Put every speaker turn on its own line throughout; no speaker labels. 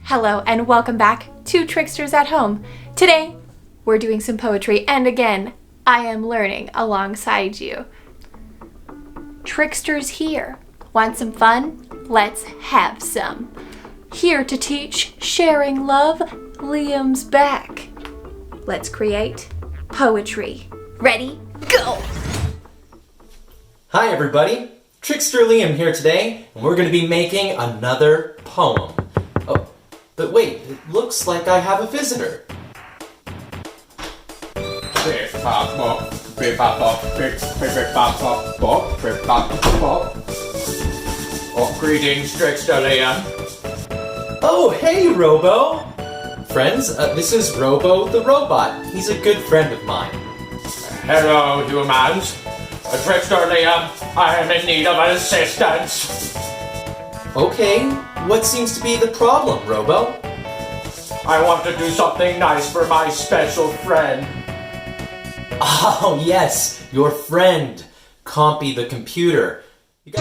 Hello and welcome back to Tricksters at Home. Today we're doing some poetry, and again I am learning alongside you. Tricksters here. Want some fun? Let's have some. Here to teach, sharing love, Liam's back. Let's create poetry. Ready? Go!
Hi everybody, Trickster Liam here today, and we're going to be making another poem. Oh, but wait, it looks like I have a visitor.
Oh, greetings, Trickster Liam.
Oh, hey Robo! Friends, this is Robo the robot. He's a good friend of mine.
Hello, humans. Trickster Liam, I am in need of assistance.
Okay, what seems to be the problem, Robo?
I want to do something nice for my special friend.
Oh yes, your friend, Compy the computer. You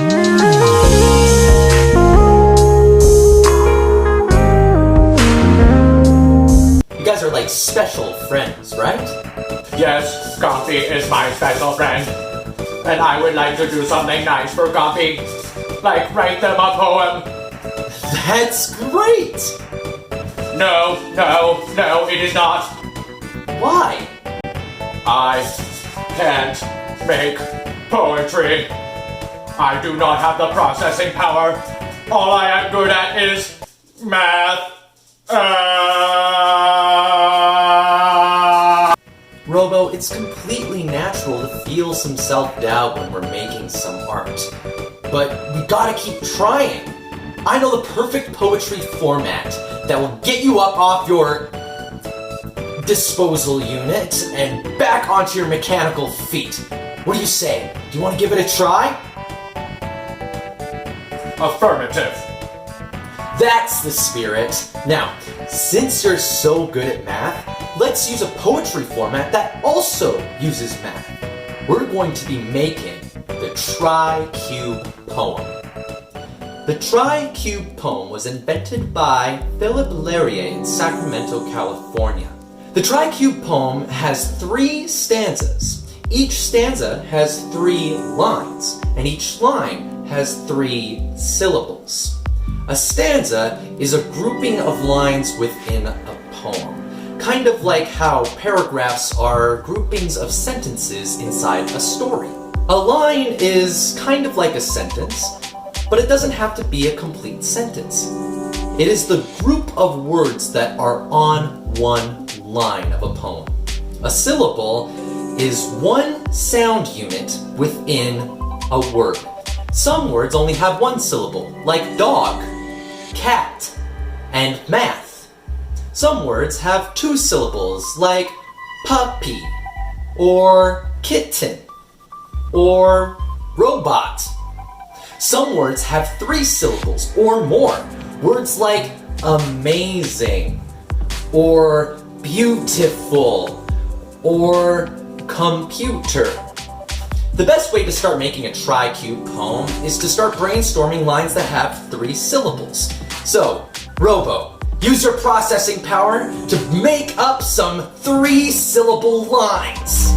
guys are like special friends, right?
Yes, Compy is my special friend. And I would like to do something nice for Compy. Like write them a poem.
That's great!
No, it is not.
Why?
I can't make poetry. I do not have the processing power. All I am good at is math.
Robo, it's completely natural to feel some self-doubt when we're making some art. But we gotta keep trying. I know the perfect poetry format that will get you up off your disposal unit and back onto your mechanical feet. What do you say? Do you want to give it a try?
Affirmative.
That's the spirit. Now, since you're so good at math, let's use a poetry format that also uses math. We're going to be making the Tricube poem. The Tricube poem was invented by Philip Leria in Sacramento, California. The Tricube poem has 3 stanzas. Each stanza has 3 lines, and each line has 3 syllables. A stanza is a grouping of lines within a poem, kind of like how paragraphs are groupings of sentences inside a story. A line is kind of like a sentence, but it doesn't have to be a complete sentence. It is the group of words that are on one line of a poem. A syllable is one sound unit within a word. Some words only have one syllable, like dog, cat, and math. Some words have 2 syllables, like puppy, or kitten, or robot. Some words have 3 syllables or more. Words like amazing, or beautiful, or computer. The best way to start making a Tricube poem is to start brainstorming lines that have 3 syllables. So, Robo, use your processing power to make up some 3-syllable lines.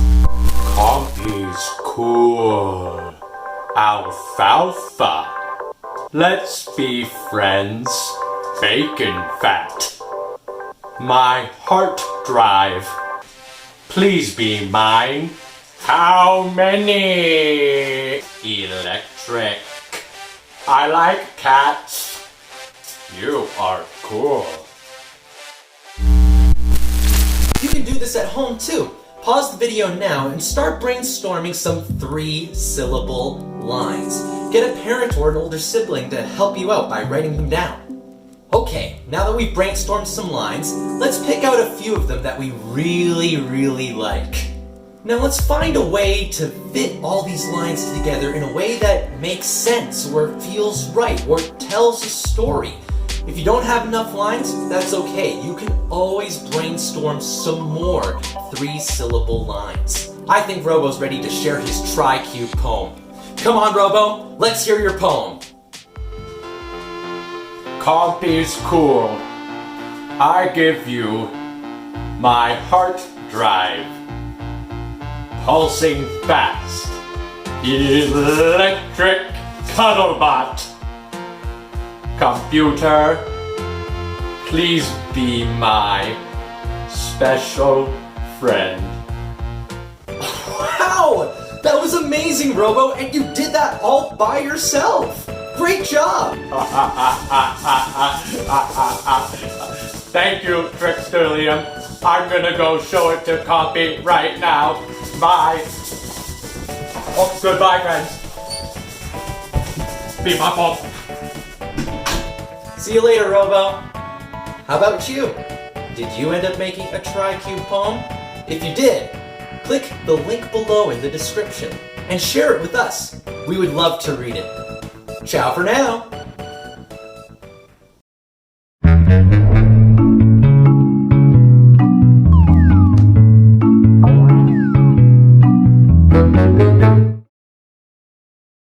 Compy's cool. Alfalfa. Let's be friends. Bacon fat. My heart drive. Please be mine. How many? Electric. I like cats. You are cool.
You can do this at home too. Pause the video now and start brainstorming some 3-syllable lines. Get a parent or an older sibling to help you out by writing them down. Okay, now that we've brainstormed some lines, let's pick out a few of them that we really like. Now let's find a way to fit all these lines together in a way that makes sense, or feels right, or tells a story. If you don't have enough lines, that's okay. You can always brainstorm some more 3-syllable lines. I think Robo's ready to share his Tricube poem. Come on, Robo, let's hear your poem.
Compy's cool. I give you my heart drive. Pulsing fast. Electric cuddlebot. Computer, please be my special friend.
Wow! That was amazing, Robo, and you did that all by yourself! Great job!
Thank you, Trickster Liam. I'm gonna go show it to Compy right now. Bye. Oh, goodbye, friends. Be my fault.
See you later, Robo. How about you? Did you end up making a Tricube poem? If you did, click the link below in the description and share it with us. We would love to read it. Ciao for now!